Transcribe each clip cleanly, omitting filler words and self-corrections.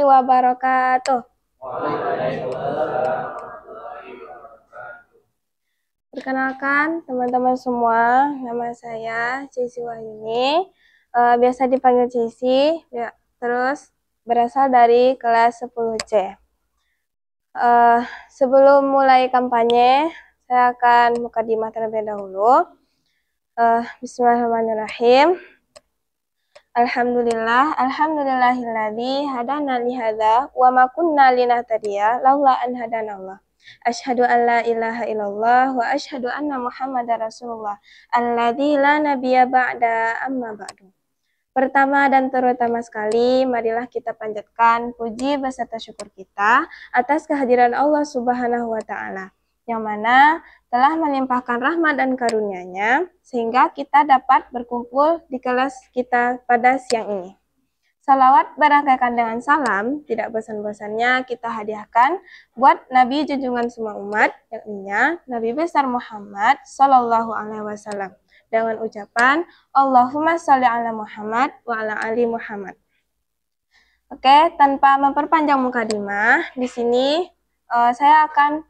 wabarakatuh. Perkenalkan teman-teman semua, nama saya Cici Wahyuni, biasa dipanggil Cici, ya, terus berasal dari kelas 10C. Sebelum mulai kampanye, saya akan mukadimah terlebih dahulu. Bismillahirrahmanirrahim. Alhamdulillahilladzi hadana li hadza wa ma kunna linahtadiya laula an hadanallah. Asyhadu an la ilaha illallah wa asyhadu anna Muhammadar Rasulullah alladzi la nabiyya ba'da amma ba'du. Pertama dan terutama sekali, marilah kita panjatkan puji beserta syukur kita atas kehadiran Allah Subhanahu wa Ta'ala, yang mana telah melimpahkan rahmat dan karunia-Nya sehingga kita dapat berkumpul di kelas kita pada siang ini. Salawat berangkaikan dengan salam, tidak bosan-bosannya kita hadiahkan buat Nabi junjungan semua umat, yakni Nabi besar Muhammad Sallallahu Alaihi Wasallam, dengan ucapan Allahumma sholli ala Muhammad wa ala ali Muhammad. Oke, tanpa memperpanjang mukadimah, di sini saya akan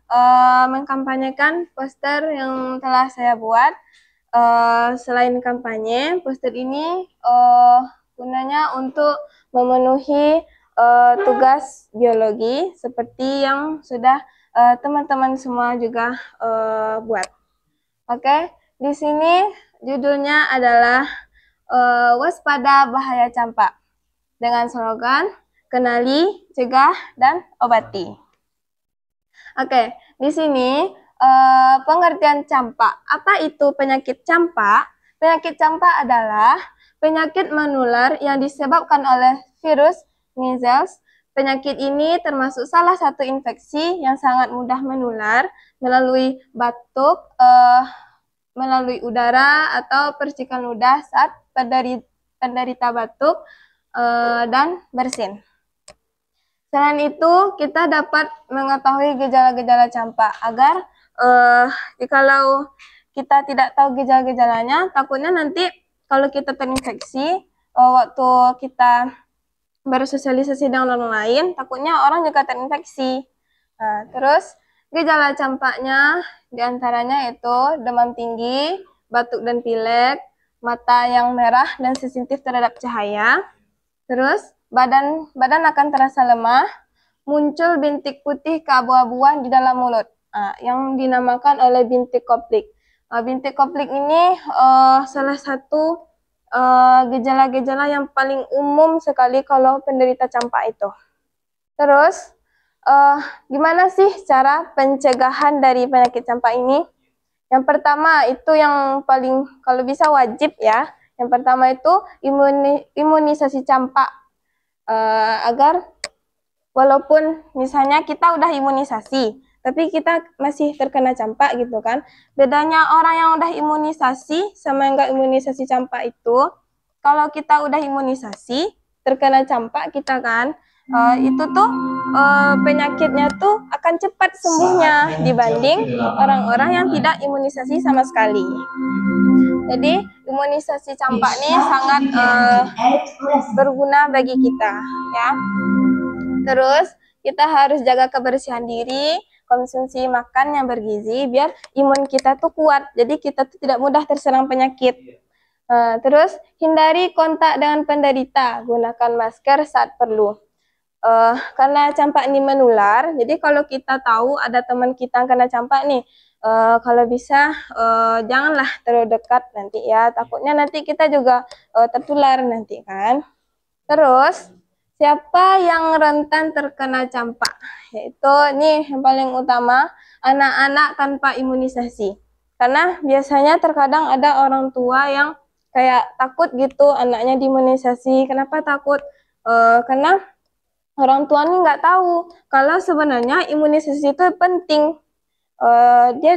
mengkampanyekan poster yang telah saya buat. Selain kampanye, poster ini gunanya untuk memenuhi tugas biologi seperti yang sudah teman-teman semua juga buat. Oke, di sini judulnya adalah waspada bahaya campak dengan slogan kenali, cegah, dan obati. Oke, di sini pengertian campak. Apa itu penyakit campak? Penyakit campak adalah penyakit menular yang disebabkan oleh virus measles. Penyakit ini termasuk salah satu infeksi yang sangat mudah menular melalui batuk, melalui udara atau percikan ludah saat penderita batuk dan bersin. Selain itu, kita dapat mengetahui gejala-gejala campak agar kalau kita tidak tahu gejala-gejalanya, takutnya nanti kalau kita terinfeksi, waktu kita bersosialisasi dengan orang lain, takutnya orang juga terinfeksi. Nah, terus gejala campaknya diantaranya itu demam tinggi, batuk dan pilek, mata yang merah dan sensitif terhadap cahaya. Terus badan akan terasa lemah, muncul bintik putih keabu-abuan di dalam mulut, yang dinamakan oleh bintik koplik. Bintik koplik ini salah satu gejala-gejala yang paling umum sekali kalau penderita campak itu. Terus gimana sih cara pencegahan dari penyakit campak ini? Yang pertama itu yang paling kalau bisa wajib ya. Yang pertama itu imunisasi campak, agar walaupun misalnya kita udah imunisasi, tapi kita masih terkena campak gitu kan. Bedanya orang yang udah imunisasi sama yang nggak imunisasi campak itu, kalau kita udah imunisasi, terkena campak kita kan, itu tuh penyakitnya tuh akan cepat sembuhnya dibanding orang-orang yang tidak imunisasi sama sekali. Jadi imunisasi campak ini sangat berguna bagi kita ya. Terus kita harus jaga kebersihan diri, konsumsi makan yang bergizi biar imun kita tuh kuat. Jadi kita tuh tidak mudah terserang penyakit. Terus hindari kontak dengan penderita, gunakan masker saat perlu. Karena campak ini menular, jadi kalau kita tahu ada teman kita yang kena campak nih, kalau bisa janganlah terlalu dekat nanti ya, takutnya nanti kita juga tertular nanti kan. Terus siapa yang rentan terkena campak? Yaitu nih yang paling utama, anak-anak tanpa imunisasi. Karena biasanya terkadang ada orang tua yang kayak takut gitu anaknya diimunisasi. Kenapa takut? Karena orang tua nih nggak tahu kalau sebenarnya imunisasi itu penting. Dia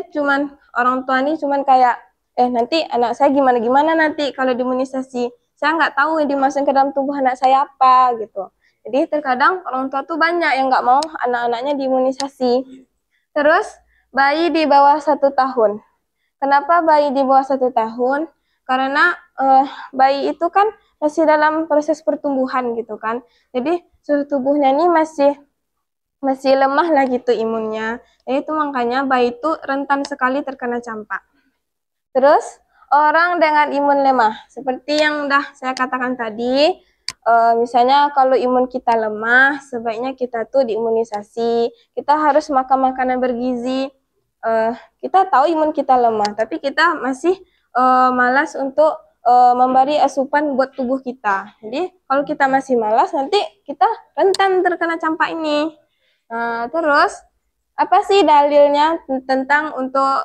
orang tua nih cuman kayak nanti anak saya gimana nanti kalau diimunisasi, saya nggak tahu yang dimasukkan ke dalam tubuh anak saya apa gitu. Jadi terkadang orang tua tuh banyak yang nggak mau anak-anaknya diimunisasi. Terus bayi di bawah 1 tahun. Kenapa bayi di bawah 1 tahun? Karena bayi itu kan masih dalam proses pertumbuhan gitu kan. Jadi suhu tubuhnya ini masih lemah lah gitu imunnya. Itu makanya bayi itu rentan sekali terkena campak. Terus orang dengan imun lemah, seperti yang udah saya katakan tadi, misalnya kalau imun kita lemah, sebaiknya kita tuh diimunisasi. Kita harus makan makanan bergizi. Kita tahu imun kita lemah, tapi kita masih malas untuk memberi asupan buat tubuh kita. Jadi kalau kita masih malas, nanti kita rentan terkena campak ini. Terus apa sih dalilnya tentang untuk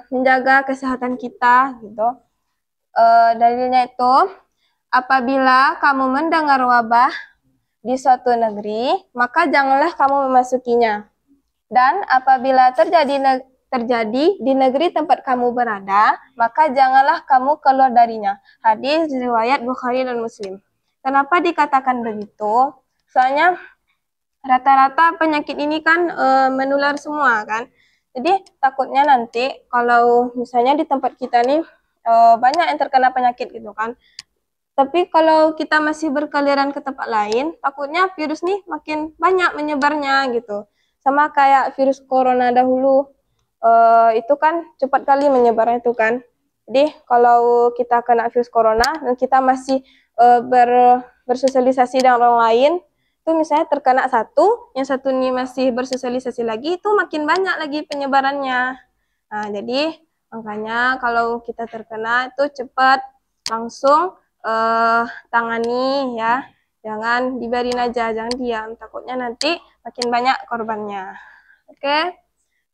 menjaga kesehatan kita gitu? Dalilnya itu, apabila kamu mendengar wabah di suatu negeri, maka janganlah kamu memasukinya. Dan apabila terjadi di negeri tempat kamu berada, maka janganlah kamu keluar darinya. Hadis riwayat Bukhari dan Muslim. Kenapa dikatakan begitu? Soalnya rata-rata penyakit ini kan menular semua kan. Jadi takutnya nanti kalau misalnya di tempat kita nih banyak yang terkena penyakit gitu kan. Tapi kalau kita masih berkeliaran ke tempat lain, takutnya virus nih makin banyak menyebarnya gitu. Sama kayak virus corona dahulu, itu kan cepat kali menyebarnya itu kan. Jadi kalau kita kena virus corona dan kita masih bersosialisasi dengan orang lain, itu misalnya terkena satu, yang satu ini masih bersosialisasi lagi, itu makin banyak lagi penyebarannya. Nah, jadi makanya kalau kita terkena itu cepat langsung tangani ya, jangan dibiarin aja, jangan diam, takutnya nanti makin banyak korbannya. Oke,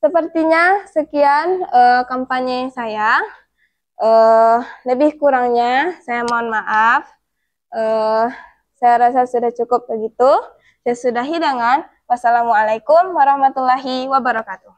sepertinya sekian kampanye saya. Lebih kurangnya saya mohon maaf. Saya rasa sudah cukup begitu. Saya sudahi dengan wassalamualaikum warahmatullahi wabarakatuh.